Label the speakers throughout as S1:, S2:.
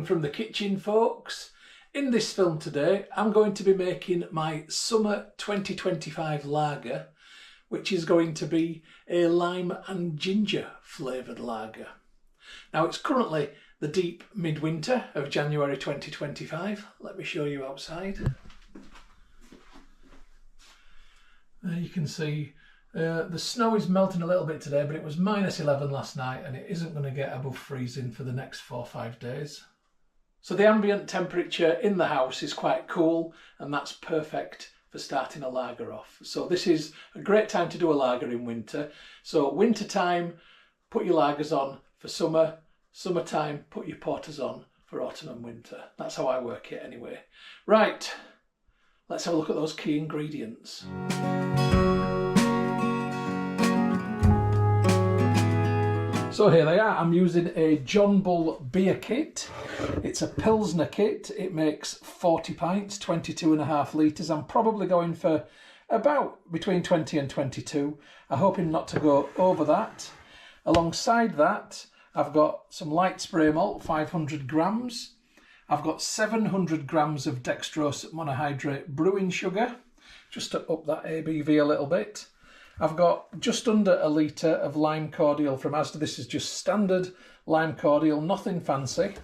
S1: from the kitchen, folks. In this film today, I'm going to be making my summer 2025 lager, which is going to be a lime and ginger flavoured lager. Now, it's currently the deep midwinter of January 2025. Let me show you outside. There you can see the snow is melting a little bit today, but it was -11 last night and it isn't going to get above freezing for the next 4 or 5 days. So the ambient temperature in the house is quite cool, and that's perfect for starting a lager off. So this is a great time to do a lager in winter. So winter time, put your lagers on for summer. Summertime, put your porters on for autumn and winter. That's how I work it anyway. Right, let's have a look at those key ingredients. So here they are. I'm using a John Bull beer kit. It's a pilsner kit. It makes 40 pints, 22.5 litres. I'm probably going for about between 20 and 22. I'm hoping not to go over that. Alongside that, I've got some light spray malt, 500 grams. I've got 700 grams of dextrose monohydrate brewing sugar, just to up that ABV a little bit. I've got just under a litre of lime cordial from Asda. This is just standard lime cordial, nothing fancy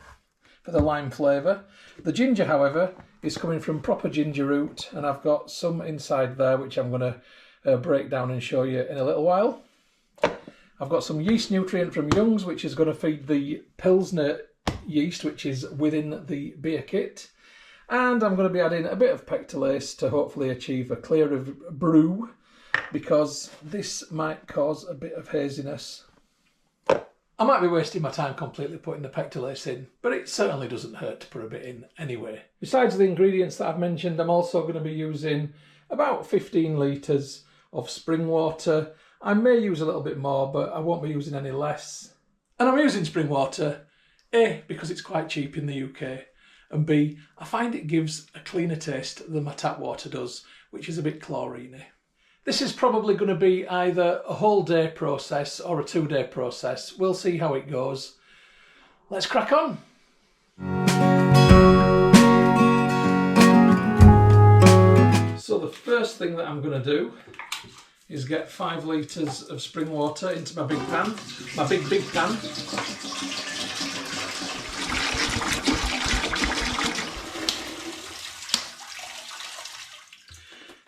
S1: for the lime flavour. The ginger, however, is coming from proper ginger root, and I've got some inside there which I'm going to break down and show you in a little while. I've got some yeast nutrient from Young's, which is going to feed the pilsner yeast, which is within the beer kit. And I'm going to be adding a bit of pectolase to hopefully achieve a clear of brew, because this might cause a bit of haziness. I might be wasting my time completely putting the pectolase in, but it certainly doesn't hurt to put a bit in anyway. Besides the ingredients that I've mentioned, I'm also going to be using about 15 litres of spring water. I may use a little bit more, but I won't be using any less. And I'm using spring water, A, because it's quite cheap in the UK, and B, I find it gives a cleaner taste than my tap water does, which is a bit chlorine-y. This is probably going to be either a whole day process or a 2-day process. We'll see how it goes. Let's crack on. So the first thing that I'm going to do is get 5 litres of spring water into my big pan, my big pan.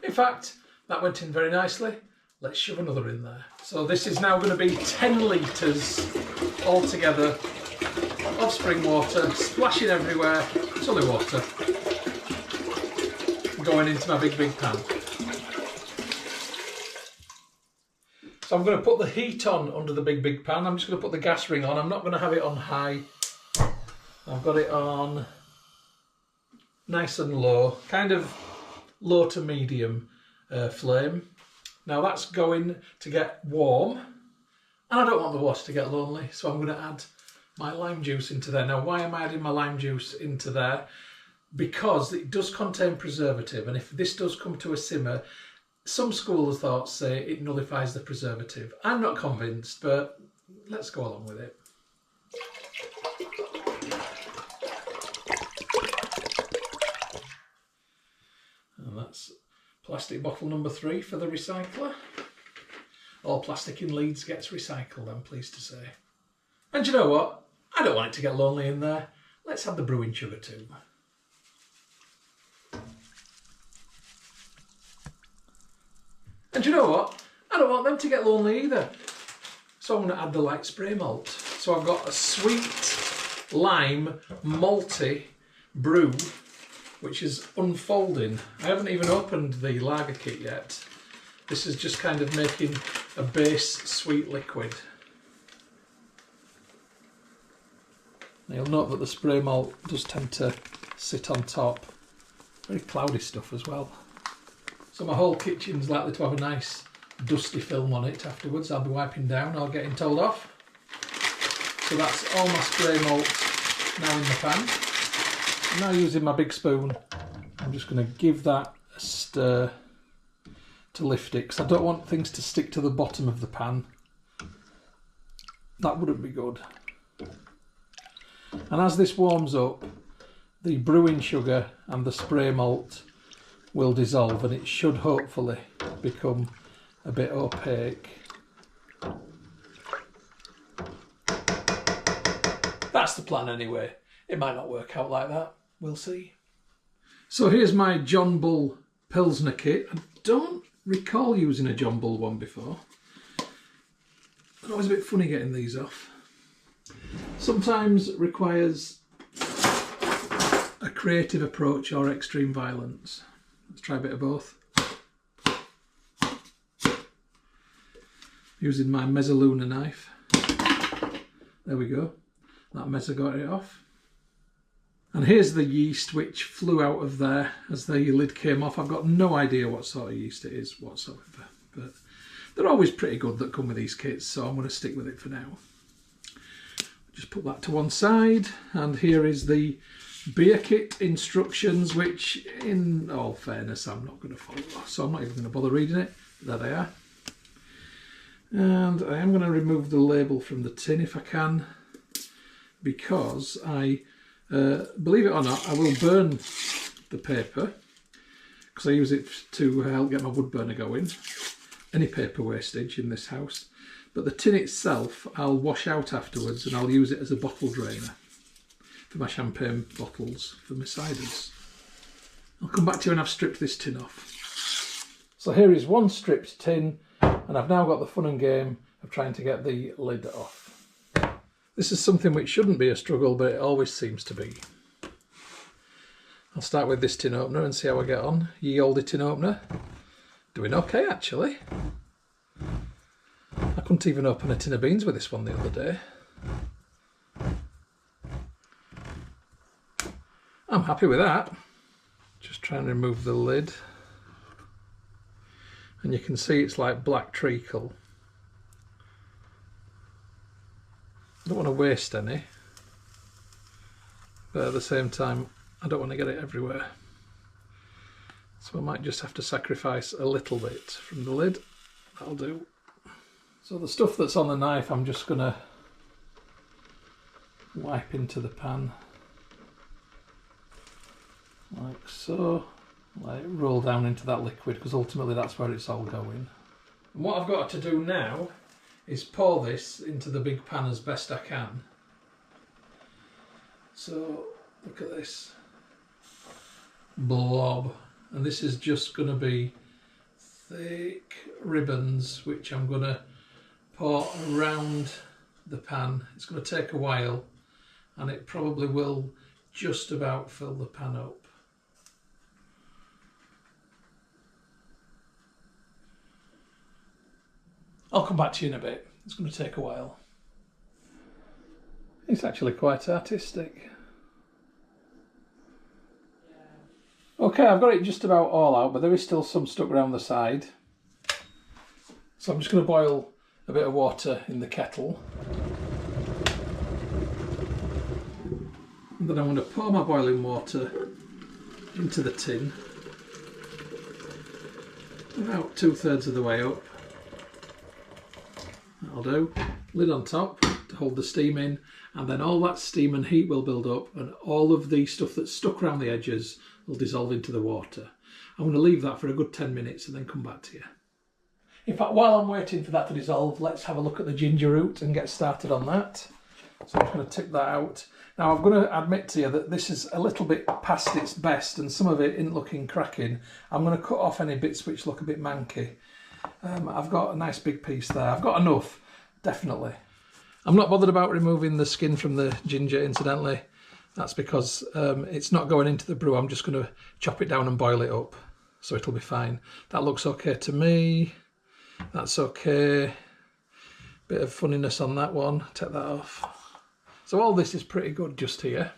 S1: In fact, that went in very nicely. Let's shove another in there. So this is now going to be 10 litres altogether of spring water, splashing everywhere. It's only water. Going into my big pan. So I'm going to put the heat on under the big pan. I'm just going to put the gas ring on. I'm not going to have it on high. I've got it on nice and low, kind of low to medium flame. Now that's going to get warm, and I don't want the water to get lonely, so I'm going to add my lime juice into there. Now, why am I adding my lime juice into there? Because it does contain preservative, and if this does come to a simmer, some school of thought say it nullifies the preservative. I'm not convinced, but let's go along with it. And that's plastic bottle number 3 for the recycler. All plastic in Leeds gets recycled, I'm pleased to say. And you know what? I don't want it to get lonely in there. Let's add the brewing sugar too. And you know what? I don't want them to get lonely either. So I'm going to add the light spray malt. So I've got a sweet lime malty brew, which is unfolding. I haven't even opened the lager kit yet. This is just kind of making a base sweet liquid. Now you'll note that the spray malt does tend to sit on top. Very cloudy stuff as well. So my whole kitchen's likely to have a nice dusty film on it afterwards. I'll be wiping down or getting told off. So that's all my spray malt now in the pan. I'm now using my big spoon. I'm just going to give that a stir to lift it, because I don't want things to stick to the bottom of the pan. That wouldn't be good. And as this warms up, the brewing sugar and the spray malt will dissolve, and it should hopefully become a bit opaque. That's the plan anyway. It might not work out like that. We'll see. So here's my John Bull Pilsner kit. I don't recall using a John Bull one before. It's always a bit funny getting these off. Sometimes it requires a creative approach or extreme violence. Let's try a bit of both. Using my Mezzaluna knife. There we go. That Mezza got it off. And here's the yeast which flew out of there as the lid came off. I've got no idea what sort of yeast it is whatsoever, but they're always pretty good that come with these kits, so I'm going to stick with it for now. Just put that to one side, and here is the beer kit instructions, which in all fairness I'm not going to follow, so I'm not even going to bother reading it. There they are. And I am going to remove the label from the tin if I can, because believe it or not, I will burn the paper because I use it to help get my wood burner going. Any paper wastage in this house. But the tin itself I'll wash out afterwards, and I'll use it as a bottle drainer for my champagne bottles, for my ciders. I'll come back to you when I've stripped this tin off. So here is one stripped tin, and I've now got the fun and game of trying to get the lid off. This is something which shouldn't be a struggle, but it always seems to be. I'll start with this tin opener and see how I get on. Ye olde tin opener. Doing okay, actually. I couldn't even open a tin of beans with this one the other day. I'm happy with that. Just try and remove the lid. And you can see it's like black treacle. I don't want to waste any, but at the same time I don't want to get it everywhere, so I might just have to sacrifice a little bit from the lid. That'll do. So the stuff that's on the knife I'm just going to wipe into the pan like so, let it roll down into that liquid, because ultimately that's where it's all going. And what I've got to do now is pour this into the big pan as best I can. So look at this blob, and this is just going to be thick ribbons which I'm going to pour around the pan. It's going to take a while, and it probably will just about fill the pan up. I'll come back to you in a bit. It's going to take a while. It's actually quite artistic. Okay, I've got it just about all out, but there is still some stuck around the side. So I'm just going to boil a bit of water in the kettle. And then I'm going to pour my boiling water into the tin. About 2/3 of the way up. That'll do. Lid on top to hold the steam in, and then all that steam and heat will build up, and all of the stuff that's stuck around the edges will dissolve into the water. I'm going to leave that for a good 10 minutes and then come back to you. In fact, while I'm waiting for that to dissolve, let's have a look at the ginger root and get started on that. So I'm just going to tip that out. Now I'm going to admit to you that this is a little bit past its best, and some of it isn't looking cracking. I'm going to cut off any bits which look a bit manky. I've got a nice big piece there. I've got enough, definitely. I'm not bothered about removing the skin from the ginger, incidentally. That's because it's not going into the brew. I'm just going to chop it down and boil it up, so it'll be fine. That looks okay to me. That's okay. Bit of funniness on that one. Take that off. So all this is pretty good just here.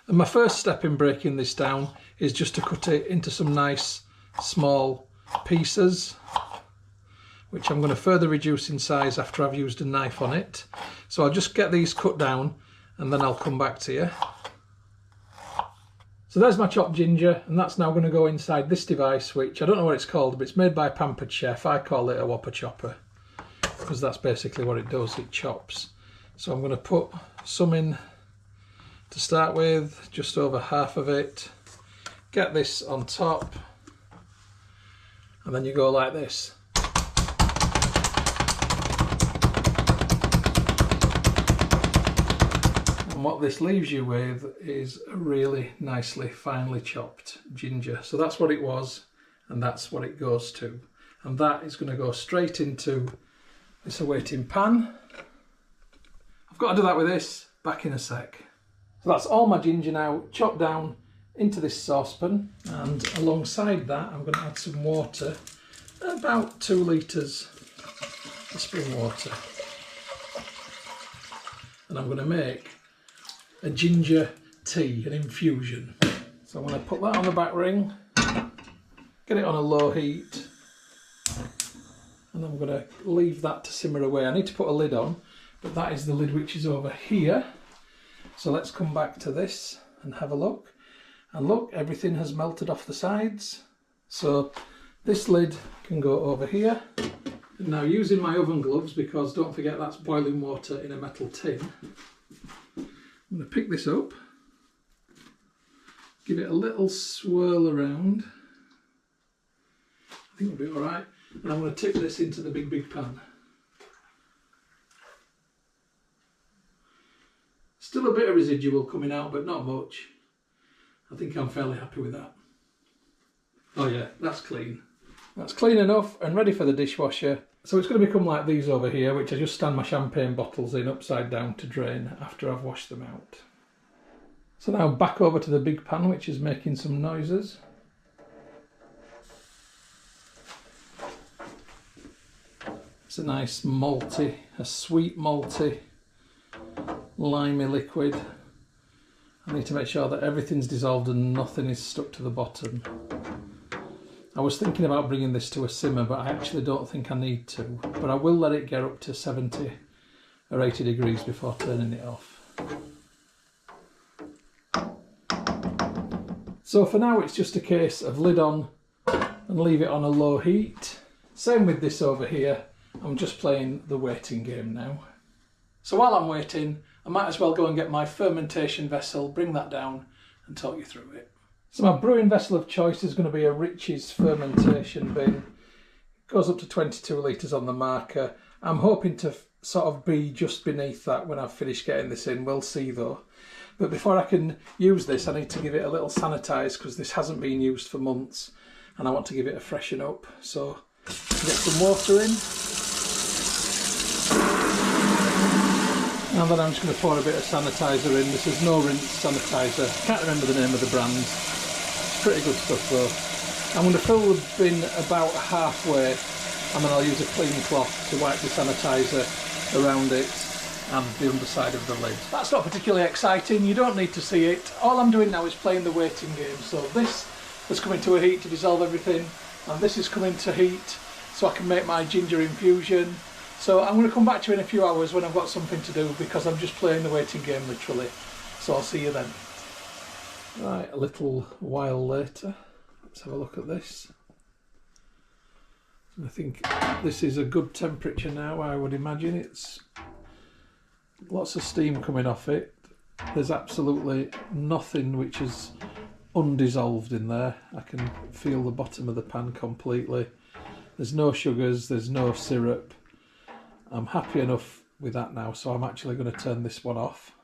S1: And my first step in breaking this down is just to cut it into some nice small pieces, which I'm going to further reduce in size after I've used a knife on it. So I'll just get these cut down and then I'll come back to you. So there's my chopped ginger, and that's now going to go inside this device, which I don't know what it's called, but it's made by Pampered Chef. I call it a Whopper Chopper, because that's basically what it does, it chops. So I'm going to put some in To start with, just over half of it. Get this on top, and then you go like this. And what this leaves you with is a really nicely finely chopped ginger. So that's what it was, and that's what it goes to. And that is going to go straight into this awaiting pan. I've got to do that with this, back in a sec. So that's all my ginger now chopped down into this saucepan, and alongside that I'm going to add some water, about 2 litres of spring water. And I'm going to make a ginger tea, an infusion. So I'm going to put that on the back ring, get it on a low heat, and I'm going to leave that to simmer away. I need to put a lid on, but that is the lid which is over here. So let's come back to this and have a look. And look, everything has melted off the sides. So this lid can go over here. And now, using my oven gloves, because don't forget that's boiling water in a metal tin, I'm going to pick this up, give it a little swirl around. I think it'll be all right. And I'm going to tip this into the big pan. Still a bit of residual coming out, but not much. I think I'm fairly happy with that. Oh yeah, that's clean. That's clean enough and ready for the dishwasher. So it's going to become like these over here, which I just stand my champagne bottles in upside down to drain after I've washed them out. So now back over to the big pan, which is making some noises. It's a nice malty, a sweet malty, limey liquid. I need to make sure that everything's dissolved and nothing is stuck to the bottom. I was thinking about bringing this to a simmer, but I actually don't think I need to. But I will let it get up to 70 or 80 degrees before turning it off. So for now it's just a case of lid on and leave it on a low heat. Same with this over here. I'm just playing the waiting game now. So while I'm waiting, I might as well go and get my fermentation vessel, bring that down and talk you through it. So my brewing vessel of choice is going to be a Ritchies Fermentation bin. It goes up to 22 litres on the marker. I'm hoping to sort of be just beneath that when I've finished getting this in. We'll see though. But before I can use this, I need to give it a little sanitise, because this hasn't been used for months and I want to give it a freshen up. So get some water in. And then I'm just going to pour a bit of sanitiser in. This is no rinse sanitiser. Can't remember the name of the brand. It's pretty good stuff though. I'm going to fill the bin about halfway, and then I'll use a clean cloth to wipe the sanitiser around it and the underside of the lid. That's not particularly exciting. You don't need to see it. All I'm doing now is playing the waiting game. So this has come into a heat to dissolve everything, and this is coming to heat so I can make my ginger infusion. So I'm going to come back to you in a few hours when I've got something to do, because I'm just playing the waiting game literally. So I'll see you then. Right, a little while later, let's have a look at this. I think this is a good temperature now, I would imagine. It's lots of steam coming off it. There's absolutely nothing which is undissolved in there. I can feel the bottom of the pan completely. There's no sugars, there's no syrup. I'm happy enough with that now, so I'm actually going to turn this one off.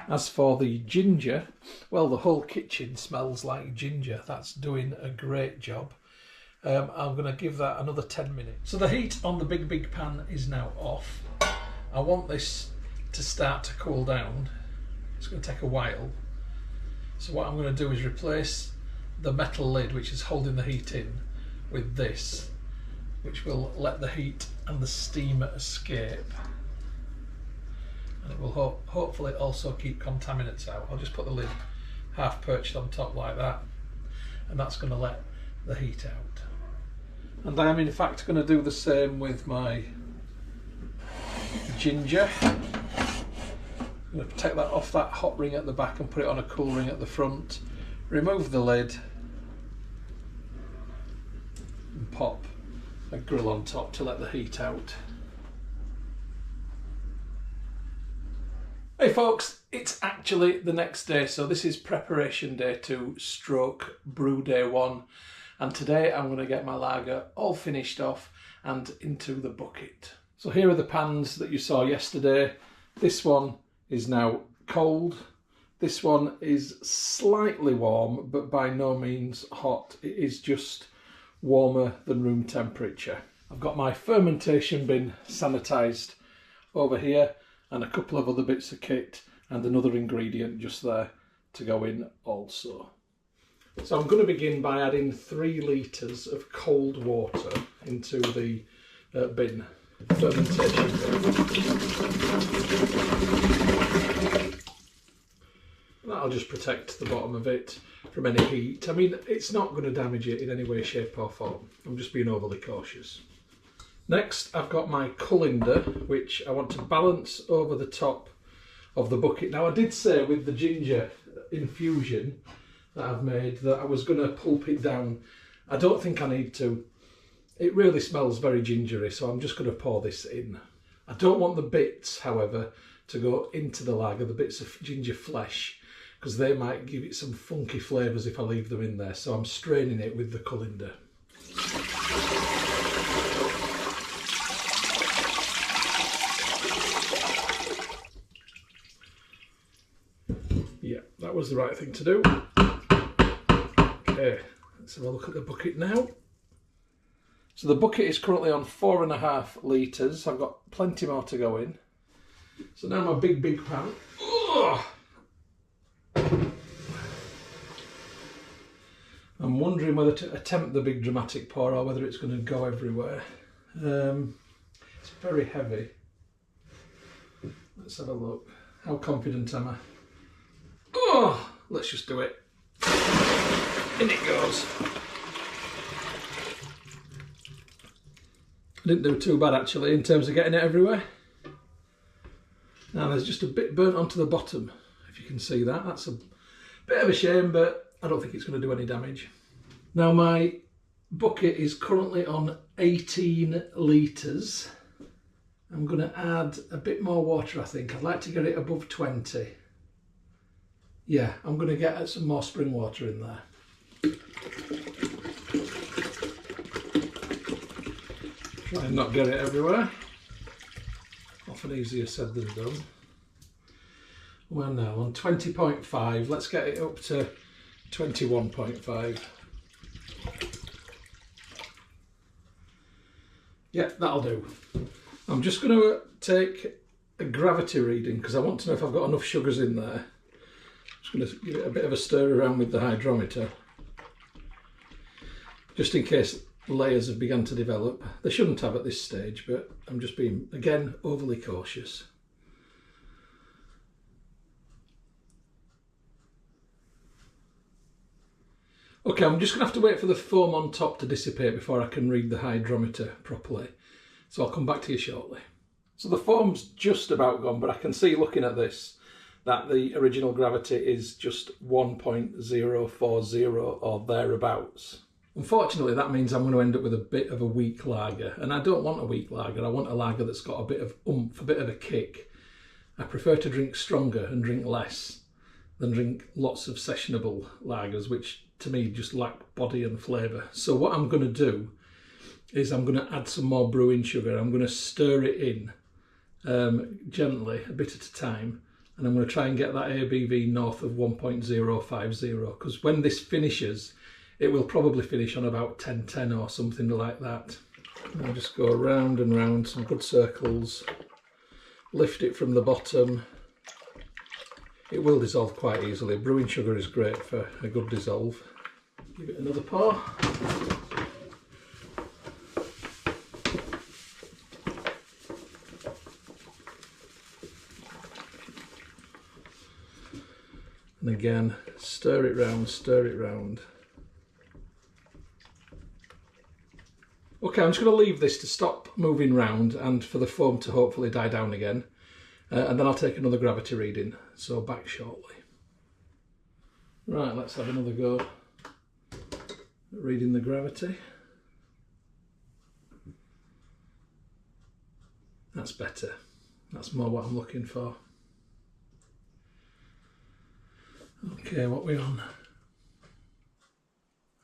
S1: As for the ginger, well, the whole kitchen smells like ginger. That's doing a great job. I'm going to give that another 10 minutes. So the heat on the big pan is now off. I want this to start to cool down. It's going to take a while. So what I'm going to do is replace the metal lid, which is holding the heat in, with this, which will let the heat and the steam escape, and it will hopefully also keep contaminants out. I'll just put the lid half perched on top like that, and that's going to let the heat out. And I am in fact going to do the same with my ginger. I'm going to take that off that hot ring at the back and put it on a cool ring at the front, remove the lid and pop a grill on top to let the heat out. Hey folks, It's actually the next day, so this is preparation day 2 stroke brew day 1, and today I'm going to get my lager all finished off and into the bucket. So here are the pans that you saw yesterday. This one is now cold. This one is slightly warm, but by no means hot. It is just warmer than room temperature. I've got my fermentation bin sanitised over here and a couple of other bits of kit and another ingredient just there to go in also. So I'm going to begin by adding 3 litres of cold water into the bin, fermentation bin. That'll just protect the bottom of it from any heat. I mean, it's not going to damage it in any way, shape or form. I'm just being overly cautious. Next, I've got my colander, which I want to balance over the top of the bucket. Now, I did say with the ginger infusion that I've made that I was going to pulp it down. I don't think I need to. It really smells very gingery, so I'm just going to pour this in. I don't want the bits, however, to go into the lager, the bits of ginger flesh, because they might give it some funky flavours if I leave them in there. So I'm straining it with the colander. Yeah, that was the right thing to do. Okay, let's have a look at the bucket now. So the bucket is currently on 4.5 litres. I've got plenty more to go in. So now my big pan. Ugh! I'm wondering whether to attempt the big dramatic pour or whether it's going to go everywhere. It's very heavy. Let's have a look. How confident am I? Oh, let's just do it. In it goes. I didn't do too bad actually in terms of getting it everywhere. Now there's just a bit burnt onto the bottom, if you can see that. That's a bit of a shame, but I don't think it's going to do any damage. Now my bucket is currently on 18 litres. I'm going to add a bit more water, I think. I'd like to get it above 20. Yeah, I'm going to get some more spring water in there. Try and not get it everywhere. Often easier said than done. Well, now on 20.5, let's get it up to 21.5. Yeah, that'll do. I'm just going to take a gravity reading because I want to know if I've got enough sugars in there. Just going to give it a bit of a stir around with the hydrometer, just in case layers have begun to develop. They shouldn't have at this stage, but I'm just being, again, overly cautious. Okay, I'm just going to have to wait for the foam on top to dissipate before I can read the hydrometer properly. So I'll come back to you shortly. So the foam's just about gone, but I can see looking at this that the original gravity is just 1.040 or thereabouts. Unfortunately, that means I'm going to end up with a bit of a weak lager, and I don't want a weak lager. I want a lager that's got a bit of oomph, a bit of a kick. I prefer to drink stronger and drink less than drink lots of sessionable lagers, which to me just lack body and flavour. So what I'm going to do is I'm going to add some more brewing sugar. I'm going to stir it in gently, a bit at a time, and I'm going to try and get that ABV north of 1.050, because when this finishes, it will probably finish on about 1010 or something like that. I'll just go round and round, some good circles, lift it from the bottom. It will dissolve quite easily. Brewing sugar is great for a good dissolve. Give it another pour. And again, stir it round, stir it round. Okay, I'm just going to leave this to stop moving round and for the foam to hopefully die down again. And then I'll take another gravity reading, so back shortly. Right, let's have another go at reading the gravity. That's better. That's more what I'm looking for. Okay, what are we on?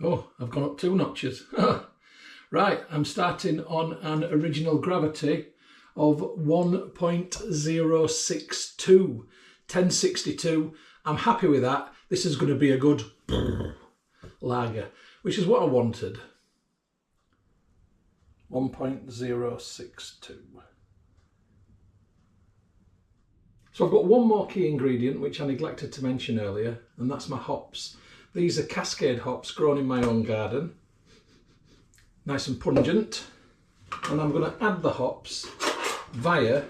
S1: Oh, I've gone up 2 notches. Right, I'm starting on an original gravity of 1.062, 1062. I'm happy with that. This is going to be a good lager, which is what I wanted. 1.062. So I've got one more key ingredient which I neglected to mention earlier, and that's my hops. These are Cascade hops grown in my own garden. Nice and pungent. And I'm going to add the hops via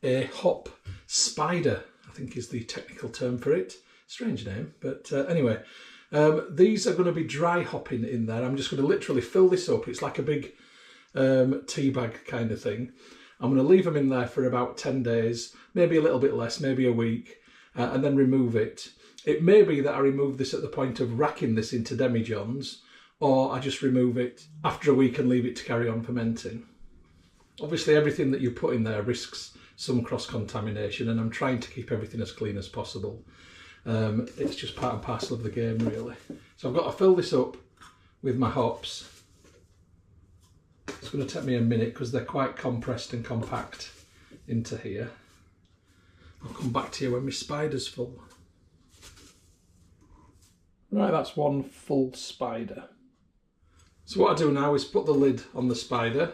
S1: a hop spider, I think is the technical term for it. Strange name, but anyway. These are going to be dry hopping in there. I'm just going to literally fill this up. It's like a big tea bag kind of thing. I'm going to leave them in there for about 10 days, maybe a little bit less, maybe a week, and then remove it. It may be that I remove this at the point of racking this into demijohns, or I just remove it after a week and leave it to carry on fermenting. Obviously everything that you put in there risks some cross-contamination, and I'm trying to keep everything as clean as possible. It's just part and parcel of the game, really. So I've got to fill this up with my hops. It's going to take me a minute because they're quite compressed and compact into here. I'll come back to you when my spider's full. Right, that's one full spider. So what I do now is put the lid on the spider.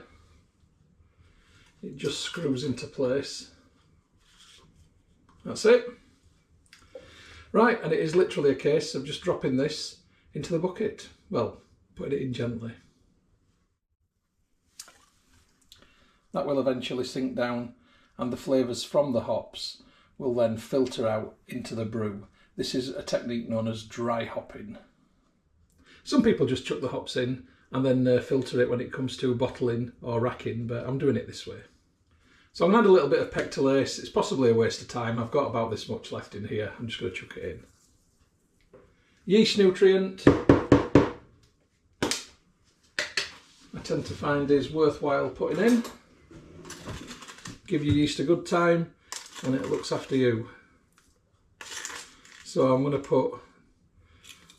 S1: It just screws into place. That's it. Right, and it is literally a case of just dropping this into the bucket. Well, putting it in gently. That will eventually sink down, and the flavours from the hops will then filter out into the brew. This is a technique known as dry hopping. Some people just chuck the hops in and then filter it when it comes to bottling or racking, but I'm doing it this way. So I'm going to add a little bit of pectolase. It's possibly a waste of time. I've got about this much left in here. I'm just going to chuck it in. Yeast nutrient, I tend to find is worthwhile putting in. Give your yeast a good time and it looks after you. So I'm going to put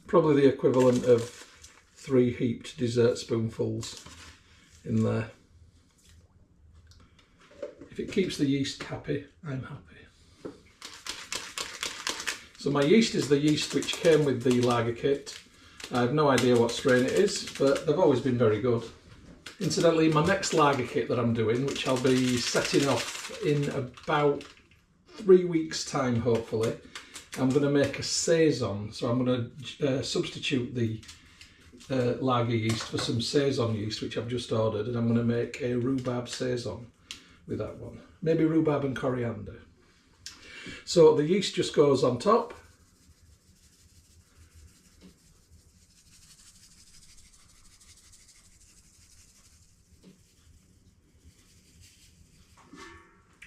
S1: probably the equivalent of 3 heaped dessert spoonfuls in there. If it keeps the yeast happy, I'm happy. So my yeast is the yeast which came with the lager kit. I have no idea what strain it is, but they've always been very good. Incidentally, my next lager kit that I'm doing, which I'll be setting off in about 3 weeks' time, hopefully, I'm going to make a saison. So I'm going to substitute the lager yeast for some saison yeast, which I've just ordered, and I'm going to make a rhubarb saison with that one. Maybe rhubarb and coriander. So the yeast just goes on top.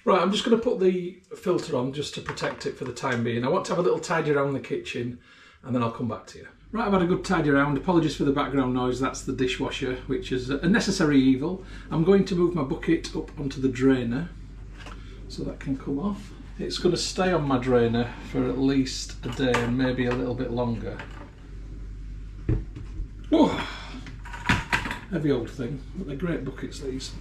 S1: Right, I'm just going to put the filter on just to protect it for the time being. I want to have a little tidy around the kitchen and then I'll come back to you. Right, I've had a good tidy around. Apologies for the background noise, that's the dishwasher, which is a necessary evil. I'm going to move my bucket up onto the drainer so that can come off. It's going to stay on my drainer for at least a day and maybe a little bit longer. Oh, heavy old thing, but they're great buckets, these.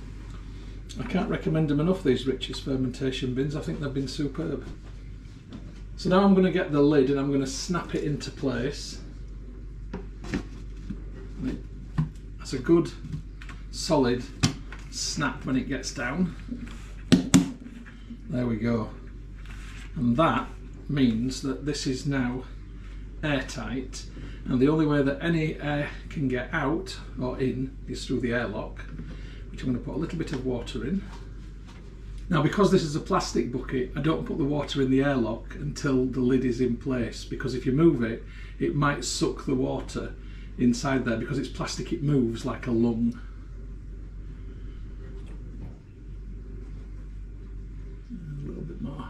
S1: I can't recommend them enough, these Ritchies fermentation bins. I think they've been superb. So now I'm going to get the lid and I'm going to snap it into place. That's a good solid snap when it gets down. There we go. And that means that this is now airtight, and the only way that any air can get out or in is through the airlock, which I'm going to put a little bit of water in. Now, because this is a plastic bucket, I don't put the water in the airlock until the lid is in place, because if you move it, it might suck the water inside there. Because it's plastic, it moves like a lung. A little bit more.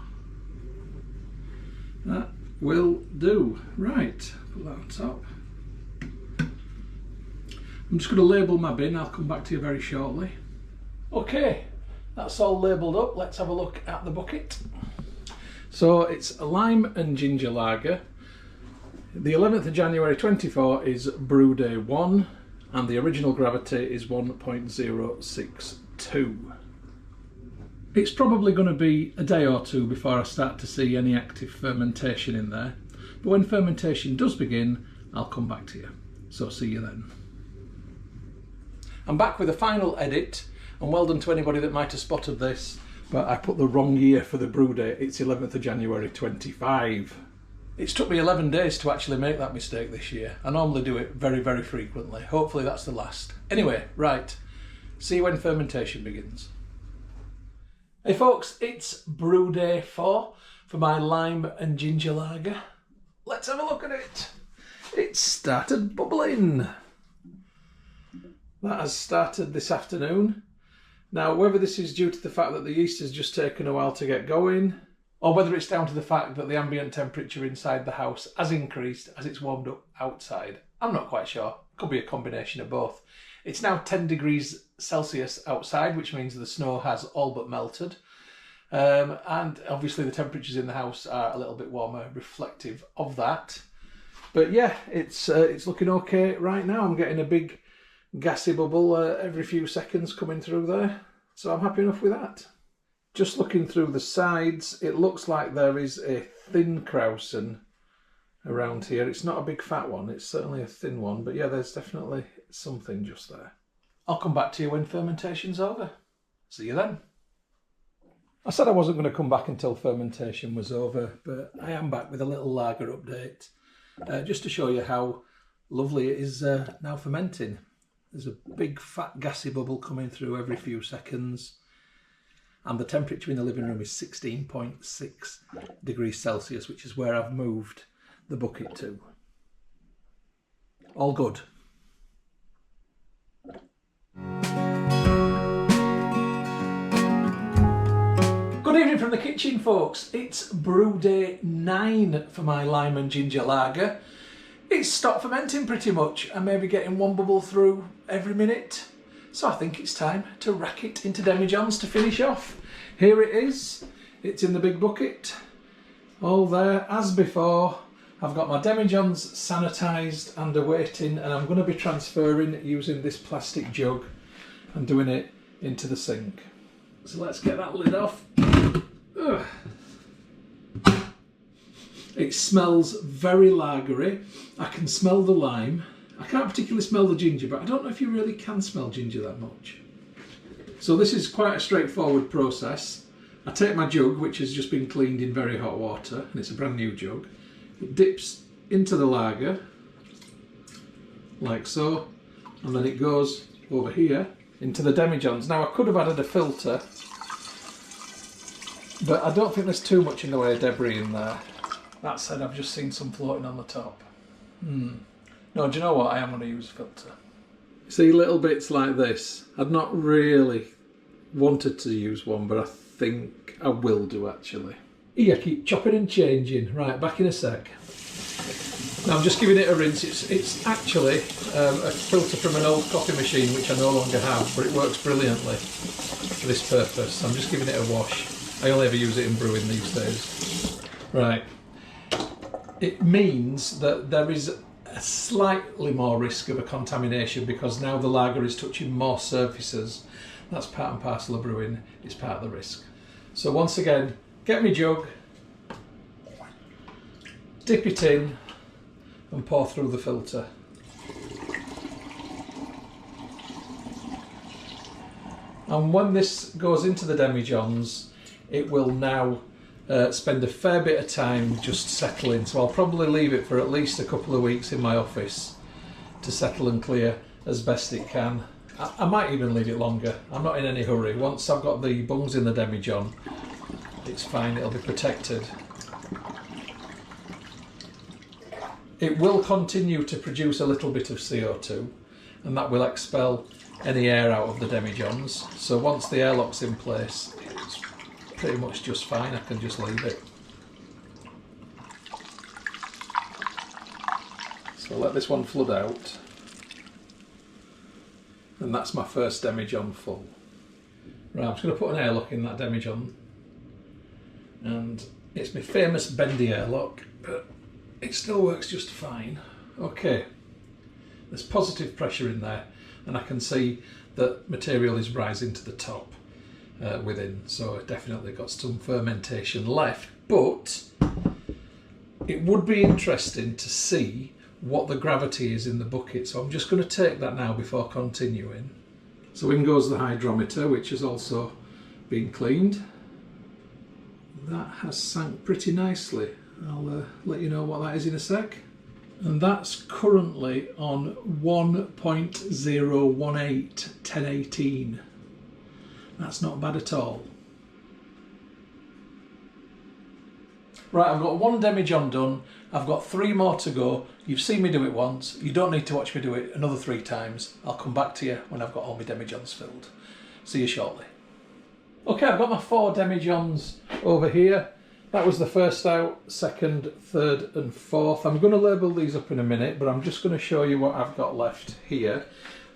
S1: That will do. Right, put that on top. I'm just going to label my bin. I'll come back to you very shortly. Okay, that's all labelled up. Let's have a look at the bucket. So it's a lime and ginger lager. The 11th of January 24 is brew day 1 and the original gravity is 1.062. It's probably going to be a day or two before I start to see any active fermentation in there, but when fermentation does begin, I'll come back to you. So see you then. I'm back with a final edit, and well done to anybody that might have spotted this, but I put the wrong year for the brew date. It's 11th of January 25. It's took me 11 days to actually make that mistake this year. I normally do it very, very frequently. Hopefully that's the last. Anyway, right, see you when fermentation begins. Hey folks, it's brew day 4 for my lime and ginger lager. Let's have a look at it. It's started bubbling. That has started this afternoon. Now, whether this is due to the fact that the yeast has just taken a while to get going, or whether it's down to the fact that the ambient temperature inside the house has increased as it's warmed up outside, I'm not quite sure. Could be a combination of both. It's now 10 degrees Celsius outside, which means the snow has all but melted. And obviously the temperatures in the house are a little bit warmer, reflective of that. But yeah, it's looking okay right now. I'm getting a big gassy bubble every few seconds coming through there. So I'm happy enough with that. Just looking through the sides, it looks like there is a thin Krausen around here. It's not a big fat one, it's certainly a thin one, but yeah, there's definitely something just there. I'll come back to you when fermentation's over. See you then. I said I wasn't going to come back until fermentation was over, but I am back with a little lager update, just to show you how lovely it is now fermenting. There's a big fat gassy bubble coming through every few seconds. And the temperature in the living room is 16.6 degrees Celsius, which is where I've moved the bucket to. All good. Good evening from the kitchen, folks. It's brew day 9 for my lime and ginger lager. It's stopped fermenting pretty much. I may be getting one bubble through every minute. So I think it's time to rack it into demijohns to finish off. Here it is. It's in the big bucket. All there as before. I've got my demijohns sanitised and awaiting, and I'm going to be transferring using this plastic jug and doing it into the sink. So let's get that lid off. Ugh. It smells very lagery. I can smell the lime. I can't particularly smell the ginger, but I don't know if you really can smell ginger that much. So this is quite a straightforward process. I take my jug, which has just been cleaned in very hot water, and it's a brand new jug. It dips into the lager, like so, and then it goes over here into the demijohns. Now I could have added a filter, but I don't think there's too much in the way of debris in there. That said, I've just seen some floating on the top. No, do you know what? I am going to use a filter. See, little bits like this. I'd not really wanted to use one, but I think I will do actually. Here, keep chopping and changing. Right, back in a sec. Now I'm just giving it a rinse. It's actually a filter from an old coffee machine, which I no longer have, but it works brilliantly for this purpose. I'm just giving it a wash. I only ever use it in brewing these days. Right. It means that there is a slightly more risk of a contamination because now the lager is touching more surfaces. That's part and parcel of brewing, it's part of the risk. So once again, get me jug, dip it in and pour through the filter. And when this goes into the demijohns, it will now spend a fair bit of time just settling, so I'll probably leave it for at least a couple of weeks in my office to settle and clear as best it can. I might even leave it longer. I'm not in any hurry. Once I've got the bungs in the demijohn, it's fine, it'll be protected. It will continue to produce a little bit of CO2, and that will expel any air out of the demijohns. So once the airlock's in place, it's pretty much just fine. I can just leave it. So let this one flood out, and that's my first demijohn full. Right, I'm just going to put an airlock in that demijohn, and it's my famous bendy airlock, but it still works just fine. Okay, there's positive pressure in there, and I can see that material is rising to the top within, so it definitely got some fermentation left, but it would be interesting to see what the gravity is in the bucket, so I'm just going to take that now before continuing. So in goes the hydrometer, which has also been cleaned. That has sank pretty nicely. I'll let you know what that is in a sec. And that's currently on 1.018 1018. That's not bad at all. Right, I've got 1 demijohn done. I've got 3 more to go. You've seen me do it once. You don't need to watch me do it another 3 times. I'll come back to you when I've got all my demijohns filled. See you shortly. Okay, I've got my 4 demijohns over here. That was the first out, second, third and fourth. I'm going to label these up in a minute, but I'm just going to show you what I've got left here.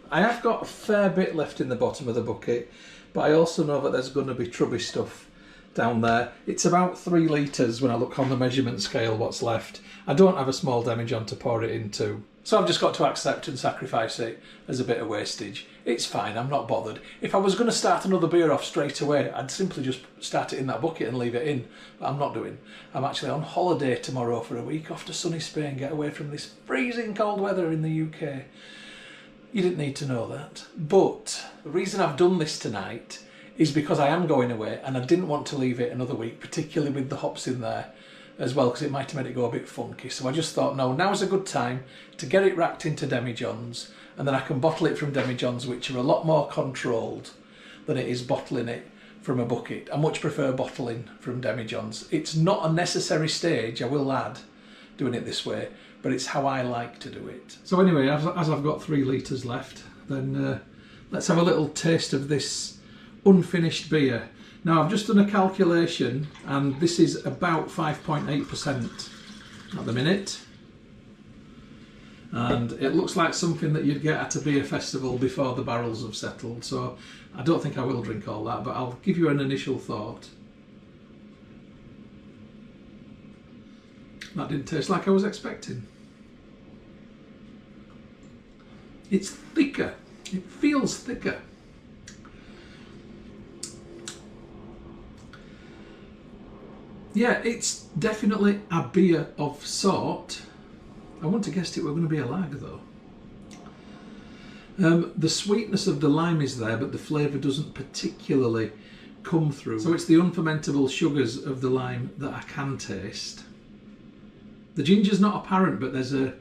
S1: I have got a fair bit left in the bottom of the bucket, but I also know that there's going to be trubby stuff down there. It's about 3 litres when I look on the measurement scale what's left. I don't have a small demijohn to pour it into, so I've just got to accept and sacrifice it as a bit of wastage. It's fine, I'm not bothered. If I was going to start another beer off straight away, I'd simply just start it in that bucket and leave it in, but I'm not doing. I'm actually on holiday tomorrow for a week off to sunny Spain, get away from this freezing cold weather in the UK. You didn't need to know that. But the reason I've done this tonight is because I am going away and I didn't want to leave it another week, particularly with the hops in there as well, because it might have made it go a bit funky. So I just thought, no, now's a good time to get it racked into demijohns, and then I can bottle it from demijohns, which are a lot more controlled than it is bottling it from a bucket. I much prefer bottling from demijohns. It's not a necessary stage, I will add, doing it this way, but it's how I like to do it. So anyway, as I've got 3 litres left, then let's have a little taste of this unfinished beer. Now I've just done a calculation, and this is about 5.8% at the minute, and it looks like something that you'd get at a beer festival before the barrels have settled, so I don't think I will drink all that, but I'll give you an initial thought. That didn't taste like I was expecting. It's thicker, it feels thicker. Yeah, it's definitely a beer of sort. I wouldn't have guessed it were going to be a lager though. The sweetness of the lime is there, but the flavour doesn't particularly come through. So it's the unfermentable sugars of the lime that I can taste. The ginger's not apparent, but there's a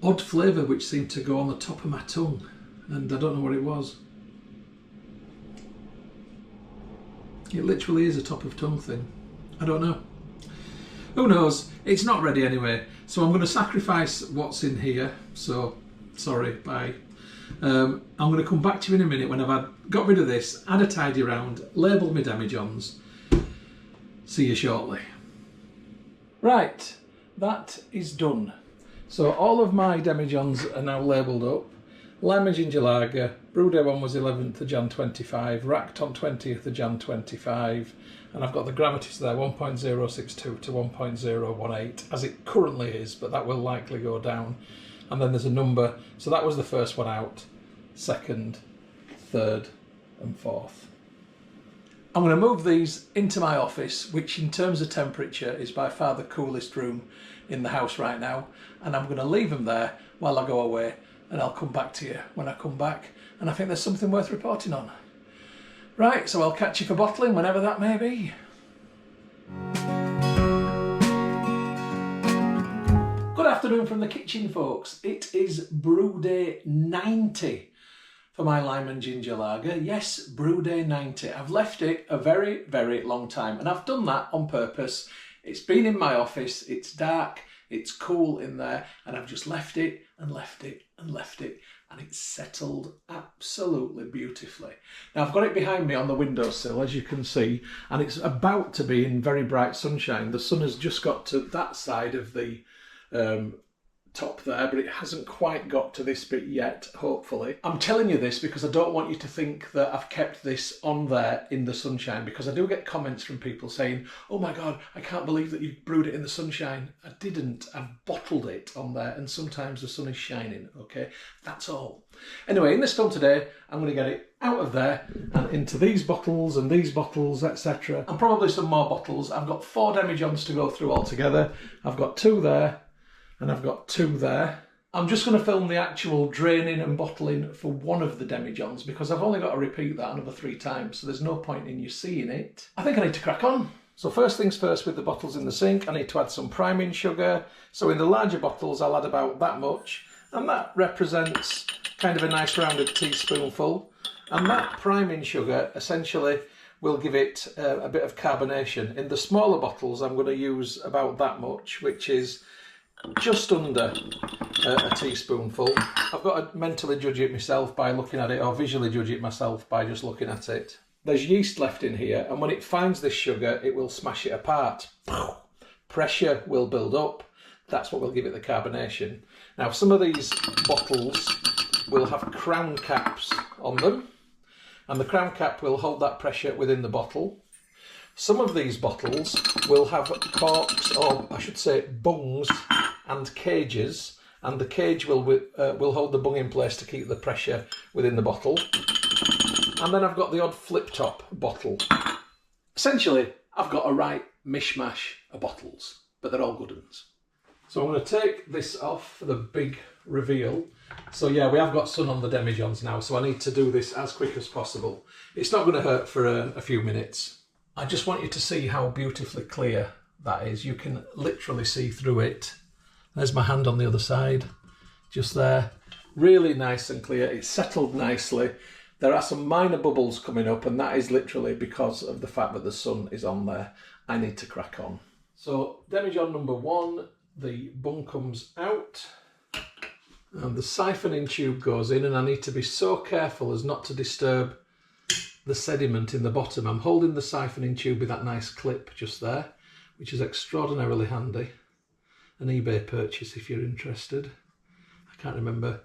S1: odd flavour which seemed to go on the top of my tongue, and I don't know what it was. It literally is a top of tongue thing. I don't know. Who knows? It's not ready anyway, so I'm going to sacrifice what's in here. So, sorry, bye. I'm going to come back to you in a minute when I've got rid of this, had a tidy round, label my demijohns. See you shortly. Right, that is done. So all of my demijohns are now labelled up. Lime and ginger lager, brew day 1 was 11th of Jan 25, racked on 20th of Jan 25, and I've got the gravities there, 1.062 to 1.018, as it currently is, but that will likely go down. And then there's a number, so that was the first one out, second, third and fourth. I'm going to move these into my office, which in terms of temperature is by far the coolest room in the house right now, and I'm going to leave them there while I go away, and I'll come back to you when I come back, and I think there's something worth reporting on. Right, so I'll catch you for bottling whenever that may be. Good afternoon from the kitchen, folks. It is brew day 90 for my lime and ginger lager. Yes, brew day 90. I've left it a very, very long time, and I've done that on purpose. It's been in my office, it's dark, it's cool in there, and I've just left it and left it and left it, and it's settled absolutely beautifully. Now I've got it behind me on the windowsill, as you can see, and it's about to be in very bright sunshine. The sun has just got to that side of the top there, but it hasn't quite got to this bit yet, hopefully. I'm telling you this because I don't want you to think that I've kept this on there in the sunshine, because I do get comments from people saying, oh my God, I can't believe that you brewed it in the sunshine. I didn't. I've bottled it on there, and sometimes the sun is shining, okay? That's all. Anyway, in this film today, I'm going to get it out of there and into these bottles and these bottles, etc. And probably some more bottles. I've got 4 demijohns to go through altogether. I've got 2 there and I've got 2 there. I'm just going to film the actual draining and bottling for one of the demijohns because I've only got to repeat that another 3 times, so there's no point in you seeing it. I think I need to crack on. So first things first, with the bottles in the sink, I need to add some priming sugar. So in the larger bottles, I'll add about that much, and that represents kind of a nice rounded teaspoonful. And that priming sugar essentially will give it a bit of carbonation. In the smaller bottles, I'm going to use about that much, which is just under a teaspoonful. I've got to mentally judge it myself by looking at it, or visually judge it myself by just looking at it. There's yeast left in here, and when it finds this sugar, it will smash it apart. Pressure will build up. That's what will give it the carbonation. Now, some of these bottles will have crown caps on them, and the crown cap will hold that pressure within the bottle. Some of these bottles will have corks, or I should say bungs, and cages, and the cage will hold the bung in place to keep the pressure within the bottle. And then I've got the odd flip top bottle. Essentially, I've got a right mishmash of bottles, but they're all good ones. So I'm going to take this off for the big reveal. So yeah, we have got sun on the demijohns now, so I need to do this as quick as possible. It's not going to hurt for a few minutes. I just want you to see how beautifully clear that is. You can literally see through it. There's my hand on the other side, just there. Really nice and clear. It's settled nicely. There are some minor bubbles coming up, and that is literally because of the fact that the sun is on there. I need to crack on. So demijohn number 1, the bung comes out and the siphoning tube goes in, and I need to be so careful as not to disturb the sediment in the bottom. I'm holding the siphoning tube with that nice clip just there, which is extraordinarily handy. An eBay purchase if you're interested. I can't remember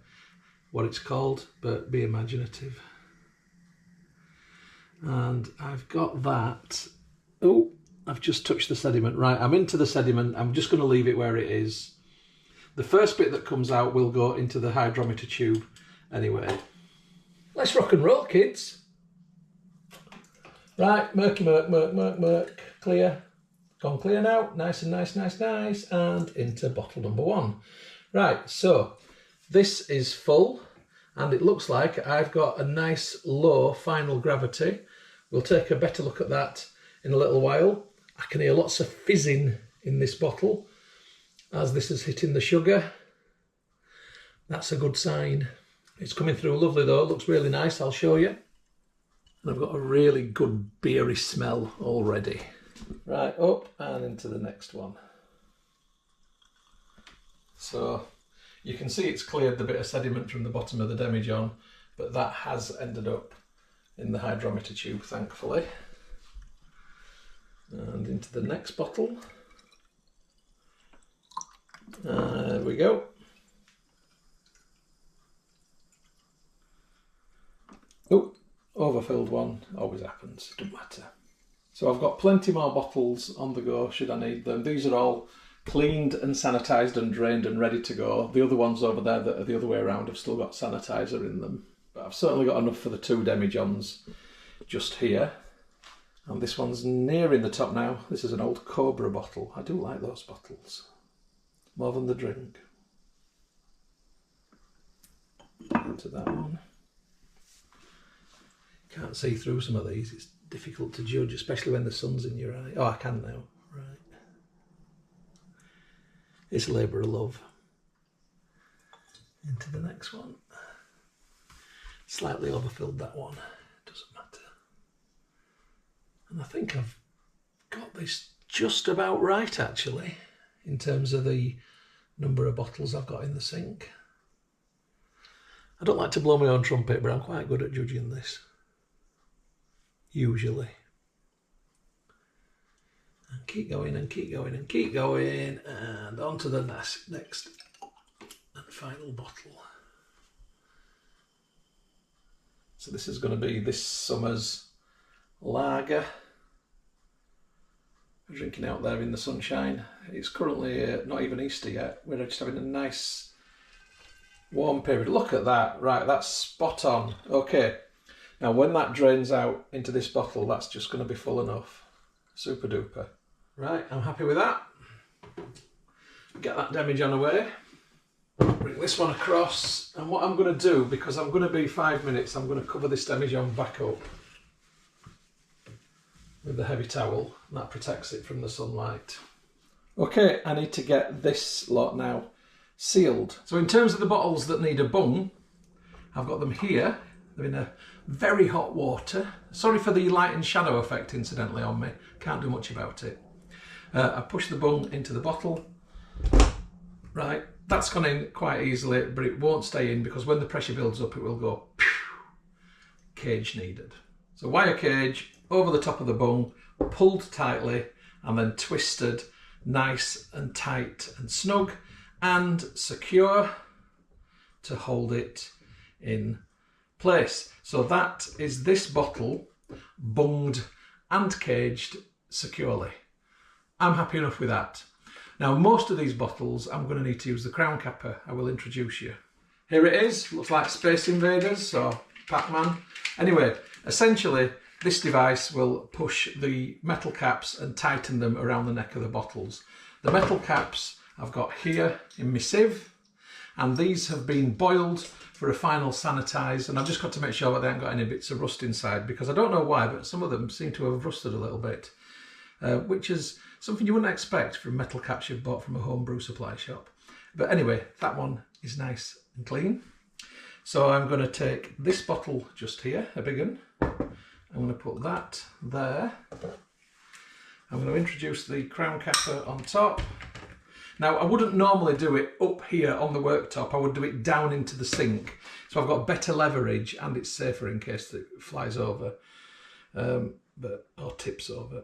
S1: what it's called, but be imaginative. And I've got that. Oh, I've just touched the sediment. Right, I'm into the sediment. I'm just going to leave it where it is. The first bit that comes out will go into the hydrometer tube anyway. Let's rock and roll, kids. Right, murky murk, murk, murk, murk. Clear. Gone clear now. Nice and nice, nice, nice. And into bottle number 1. Right, so this is full, and it looks like I've got a nice low final gravity. We'll take a better look at that in a little while. I can hear lots of fizzing in this bottle as this is hitting the sugar. That's a good sign. It's coming through lovely though, looks really nice, I'll show you. And I've got a really good beery smell already. Right, up and into the next one. So you can see it's cleared the bit of sediment from the bottom of the demijohn, but that has ended up in the hydrometer tube, thankfully. And into the next bottle. There we go. Oh, overfilled one, always happens, doesn't matter. So I've got plenty more bottles on the go should I need them. These are all cleaned and sanitised and drained and ready to go. The other ones over there that are the other way around have still got sanitizer in them. But I've certainly got enough for the 2 demijohns just here. And this one's nearing the top now. This is an old Cobra bottle. I do like those bottles. More than the drink. Into that one. Can't see through some of these. It's difficult to judge, especially when the sun's in your eye. Oh, I can now. Right. It's a labour of love. Into the next one. Slightly overfilled that one. Doesn't matter. And I think I've got this just about right, actually, in terms of the number of bottles I've got in the sink. I don't like to blow my own trumpet, but I'm quite good at judging this. Usually. And keep going and keep going and keep going, and on to the next. final bottle. So this is going to be this summer's lager. We're drinking out there in the sunshine. It's currently not even Easter yet. We're just having a nice warm period. Look at that. Right, that's spot on. Okay, now when that drains out into this bottle, that's just going to be full enough. Super duper. Right, I'm happy with that. Get that demi-john away. Bring this one across. And what I'm going to do, because I'm going to be 5 minutes, I'm going to cover this demi-john back up with the heavy towel. That protects it from the sunlight. Okay, I need to get this lot now sealed. So in terms of the bottles that need a bung, I've got them here. They're in a very hot water. Sorry for the light and shadow effect incidentally on me. Can't do much about it. I push the bung into the bottle. Right, that's gone in quite easily, but it won't stay in because when the pressure builds up, it will go pew. Cage needed. So wire cage over the top of the bung, pulled tightly and then twisted nice and tight and snug and secure to hold it in place. So that is this bottle bunged and caged securely. I'm happy enough with that. Now most of these bottles I'm going to need to use the crown capper. I will introduce you. Here it is, looks like Space Invaders or Pac-Man. Anyway, essentially this device will push the metal caps and tighten them around the neck of the bottles. The metal caps I've got here in my sieve, and these have been boiled for a final sanitise, and I've just got to make sure that they haven't got any bits of rust inside, because I don't know why, but some of them seem to have rusted a little bit, which is something you wouldn't expect from metal caps you've bought from a home brew supply shop. But anyway, that one is nice and clean. So I'm going to take this bottle just here, a big one. I'm going to put that there. I'm going to introduce the crown capper on top. Now, I wouldn't normally do it up here on the worktop. I would do it down into the sink. So I've got better leverage and it's safer in case it flies over or tips over.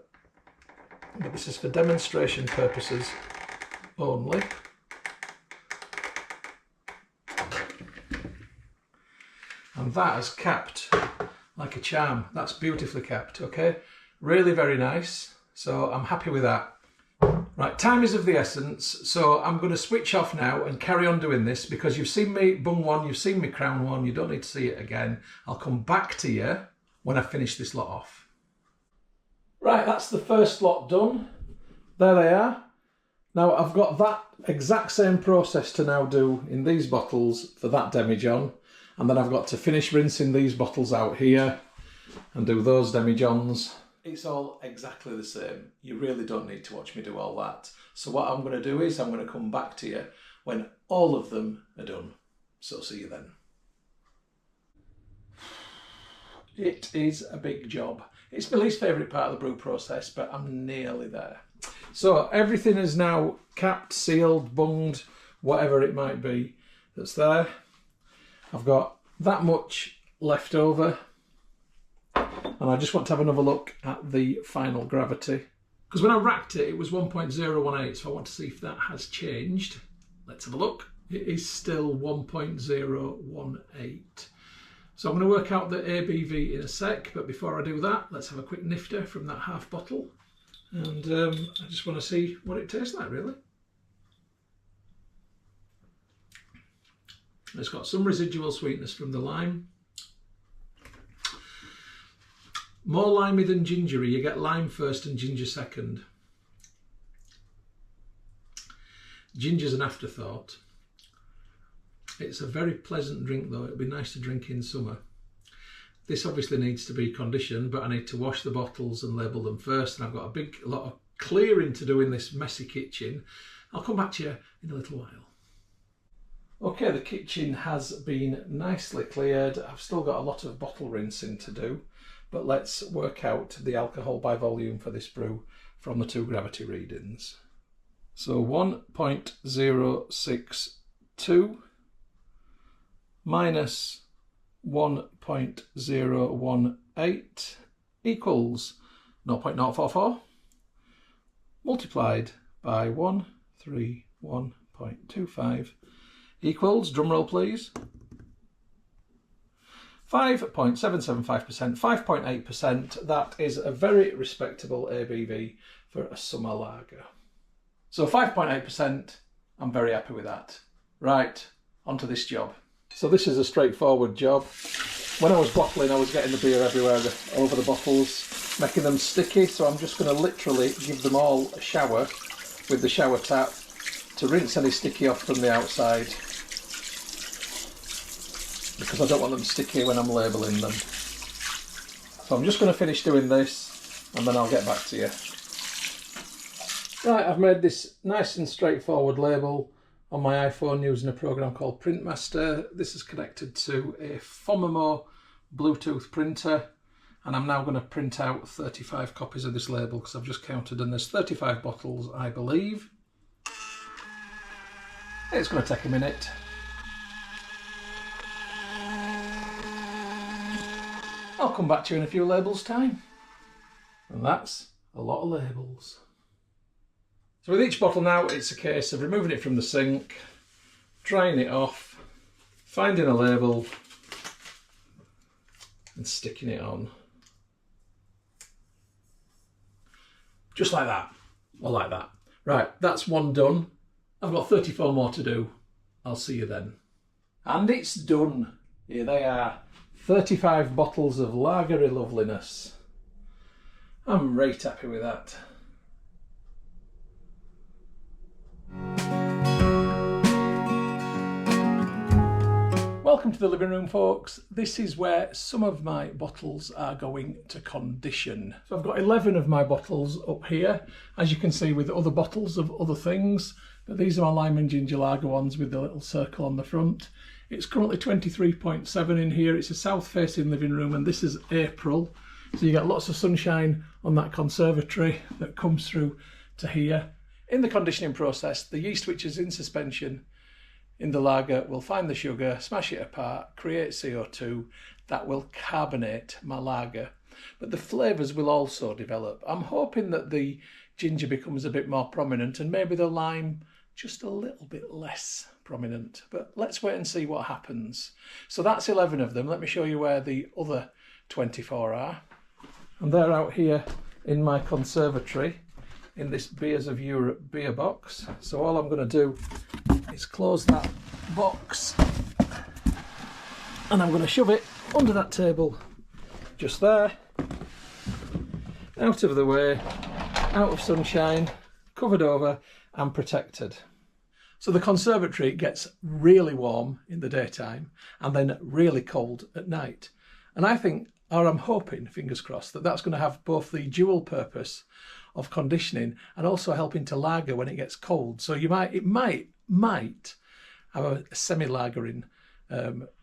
S1: But this is for demonstration purposes only. And that is capped like a charm. That's beautifully capped, okay? Really very nice. So I'm happy with that. Right, time is of the essence, so I'm going to switch off now and carry on doing this because you've seen me bung one, you've seen me crown one, you don't need to see it again. I'll come back to you when I finish this lot off. Right, that's the first lot done. There they are. Now I've got that exact same process to now do in these bottles for that demi-john, and then I've got to finish rinsing these bottles out here and do those demi-johns. It's all exactly the same. You really don't need to watch me do all that. So what I'm going to do is I'm going to come back to you when all of them are done. So see you then. It is a big job. It's my least favourite part of the brew process, but I'm nearly there. So everything is now capped, sealed, bunged, whatever it might be that's there. I've got that much left over. And I just want to have another look at the final gravity. Because when I racked it, it was 1.018, so I want to see if that has changed. Let's have a look. It is still 1.018. So I'm going to work out the ABV in a sec, but before I do that, let's have a quick nifter from that half bottle. And I just want to see what it tastes like, really. It's got some residual sweetness from the lime. More limey than gingery. You get lime first and ginger second. Ginger's an afterthought. It's a very pleasant drink though. It'd be nice to drink in summer. This obviously needs to be conditioned, but I need to wash the bottles and label them first, and I've got a lot of clearing to do in this messy kitchen. I'll come back to you in a little while. Okay, the kitchen has been nicely cleared. I've still got a lot of bottle rinsing to do. But let's work out the alcohol by volume for this brew from the two gravity readings. So 1.062 minus 1.018 equals 0.044 multiplied by 131.25 equals, drumroll please, 5.775%, 5.8%. That is a very respectable ABV for a summer lager. So 5.8%, I'm very happy with that. Right, onto this job. So this is a straightforward job. When I was bottling, I was getting the beer everywhere over the bottles, making them sticky, so I'm just going to literally give them all a shower with the shower tap to rinse any sticky off from the outside, because I don't want them sticky when I'm labelling them. So I'm just going to finish doing this and then I'll get back to you. Right, I've made this nice and straightforward label on my iPhone using a program called Printmaster. This is connected to a Fomamo Bluetooth printer, and I'm now going to print out 35 copies of this label because I've just counted and there's 35 bottles, I believe. It's going to take a minute. I'll come back to you in a few labels time. And that's a lot of labels. So with each bottle now, it's a case of removing it from the sink, drying it off, finding a label and sticking it on. Just like that, or like that. Right, that's one done. I've got 34 more to do. I'll see you then. And it's done. Here they are. 35 bottles of lagery loveliness. I'm right happy with that. Welcome to the living room, folks. This is where some of my bottles are going to condition. So I've got 11 of my bottles up here, as you can see, with other bottles of other things. But these are my lime and ginger lager ones with the little circle on the front. It's currently 23.7 in here. It's a south-facing living room, and this is April. So you get lots of sunshine on that conservatory that comes through to here. In the conditioning process, the yeast, which is in suspension in the lager, will find the sugar, smash it apart, create CO2 that will carbonate my lager. But the flavours will also develop. I'm hoping that the ginger becomes a bit more prominent and maybe the lime just a little bit less prominent. But let's wait and see what happens. So that's 11 of them. Let me show you where the other 24 are. And they're out here in my conservatory in this Beers of Europe beer box. So all I'm going to do is close that box and I'm going to shove it under that table, just there, out of the way, out of sunshine, covered over and protected. So the conservatory gets really warm in the daytime and then really cold at night. And I think, or I'm hoping, fingers crossed, that that's going to have both the dual purpose of conditioning and also helping to lager when it gets cold. So it might have a semi-lagering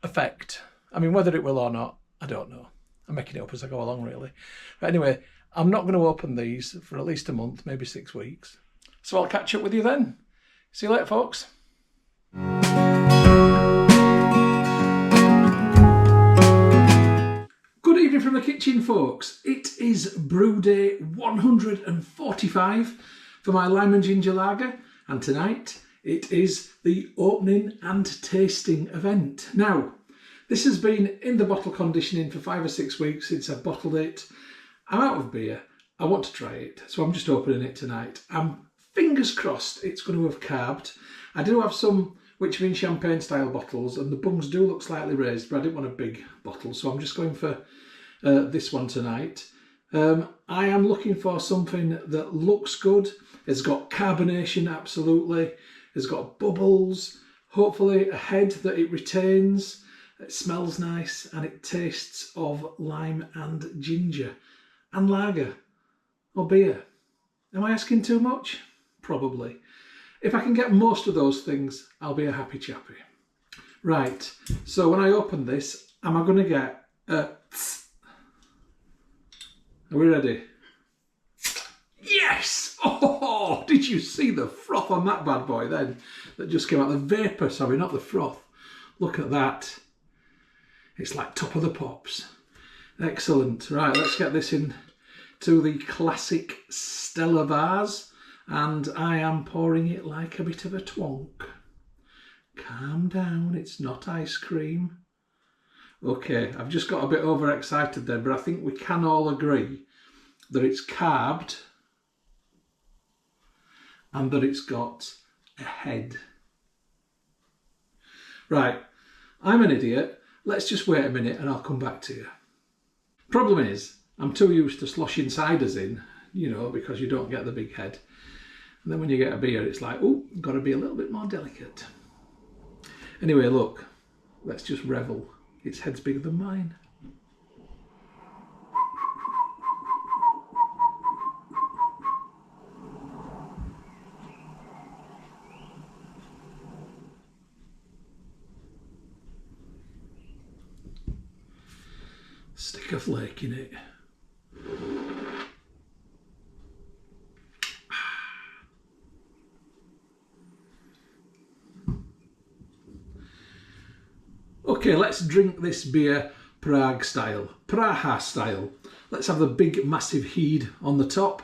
S1: effect. I mean, whether it will or not, I don't know. I'm making it up as I go along, really. But anyway, I'm not going to open these for at least a month, maybe 6 weeks. So I'll catch up with you then. See you later, folks. Good evening from the kitchen, folks. It is brew day 145 for my lime and ginger lager, and tonight it is the opening and tasting event. Now, this has been in the bottle conditioning for 5 or 6 weeks since I've bottled it. I'm out of beer. I want to try it, so I'm just opening it tonight. I'm fingers crossed it's going to have carbed. I do have some which are in champagne style bottles, and the bungs do look slightly raised, but I didn't want a big bottle, so I'm just going for this one tonight. I am looking for something that looks good. It's got carbonation, absolutely. It's got bubbles, hopefully a head that it retains. It smells nice and it tastes of lime and ginger and lager or beer. Am I asking too much? Probably. If I can get most of those things, I'll be a happy chappy. Right, so when I open this, am I going to get a... Are we ready? Yes! Oh, did you see the froth on that bad boy then? That just came out, the vapour, sorry, not the froth. Look at that. It's like top of the pops. Excellent. Right, let's get this in to the classic Stella vase. And I am pouring it like a bit of a twonk. Calm down, it's not ice cream. Okay, I've just got a bit overexcited then, but I think we can all agree that it's carbed and that it's got a head. Right, I'm an idiot. Let's just wait a minute and I'll come back to you. Problem is, I'm too used to sloshing ciders in, you know, because you don't get the big head. And then when you get a beer, it's like, oh, got to be a little bit more delicate. Anyway, look, let's just revel. Its head's bigger than mine. Stick a flake in it. Okay, let's drink this beer Prague style, Praha style. Let's have the big massive head on the top,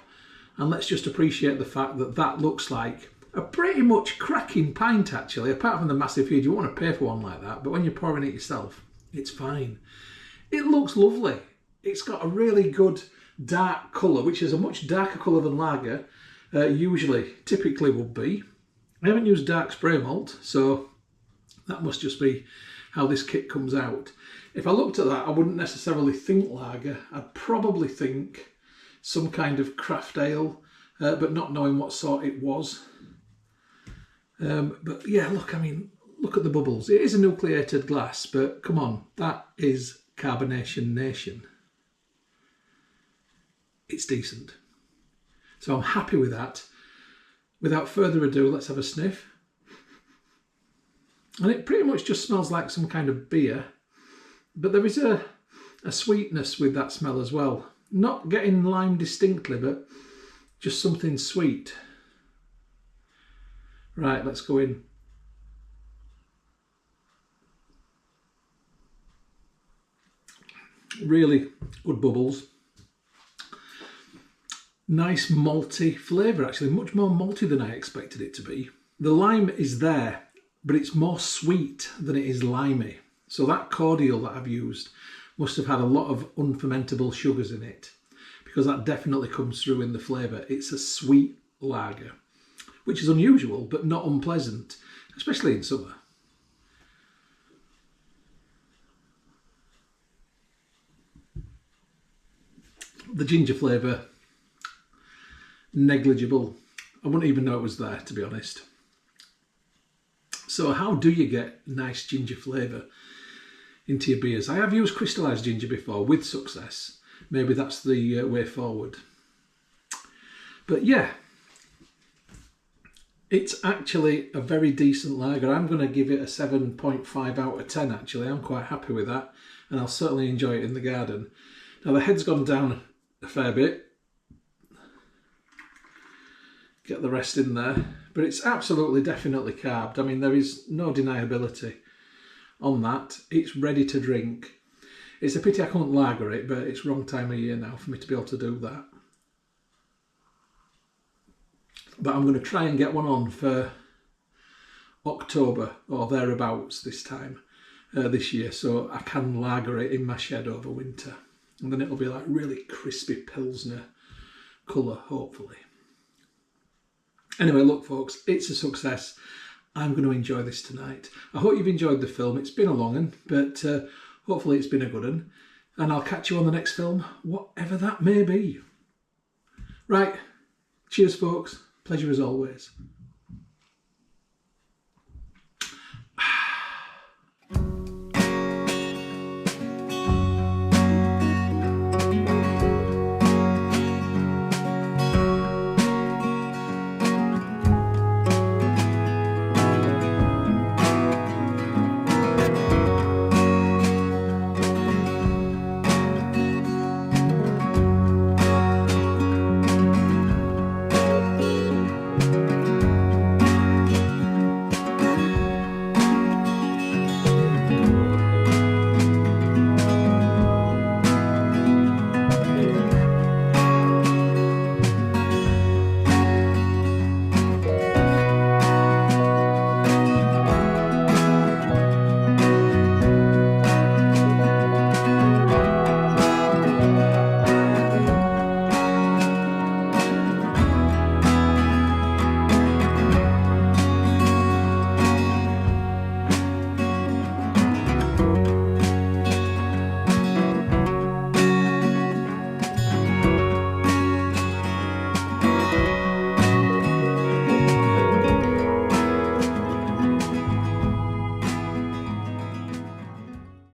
S1: and let's just appreciate the fact that that looks like a pretty much cracking pint actually. Apart from the massive head, you want to pay for one like that, but when you're pouring it yourself, it's fine. It looks lovely. It's got a really good dark colour, which is a much darker colour than lager typically would be. I haven't used dark spray malt, so that must just be how this kit comes out. If I looked at that, I wouldn't necessarily think lager. I'd probably think some kind of craft ale, but not knowing what sort it was. But yeah, look, I mean, look at the bubbles. It is a nucleated glass, but come on, that is Carbonation Nation. It's decent. So I'm happy with that. Without further ado, let's have a sniff. And it pretty much just smells like some kind of beer, but there is a sweetness with that smell as well. Not getting lime distinctly, but just something sweet. Right, let's go in. Really good bubbles. Nice malty flavour actually, much more malty than I expected it to be. The lime is there, but it's more sweet than it is limey. So that cordial that I've used must have had a lot of unfermentable sugars in it, because that definitely comes through in the flavour. It's a sweet lager, which is unusual, but not unpleasant, especially in summer. The ginger flavour, negligible. I wouldn't even know it was there, to be honest. So how do you get nice ginger flavour into your beers? I have used crystallised ginger before with success. Maybe that's the way forward. But yeah, it's actually a very decent lager. I'm going to give it a 7.5 out of 10 actually. I'm quite happy with that, and I'll certainly enjoy it in the garden. Now the head's gone down a fair bit. Get the rest in there, but it's absolutely definitely carbed. I mean, there is no deniability on that. It's ready to drink. It's a pity I can't lager it, but it's wrong time of year now for me to be able to do that. But I'm going to try and get one on for October or thereabouts this time this year, so I can lager it in my shed over winter, and then it'll be like really crispy pilsner colour, hopefully. Anyway, look folks, it's a success. I'm going to enjoy this tonight. I hope you've enjoyed the film. It's been a long one, but hopefully it's been a good one. And I'll catch you on the next film, whatever that may be. Right, cheers folks. Pleasure as always.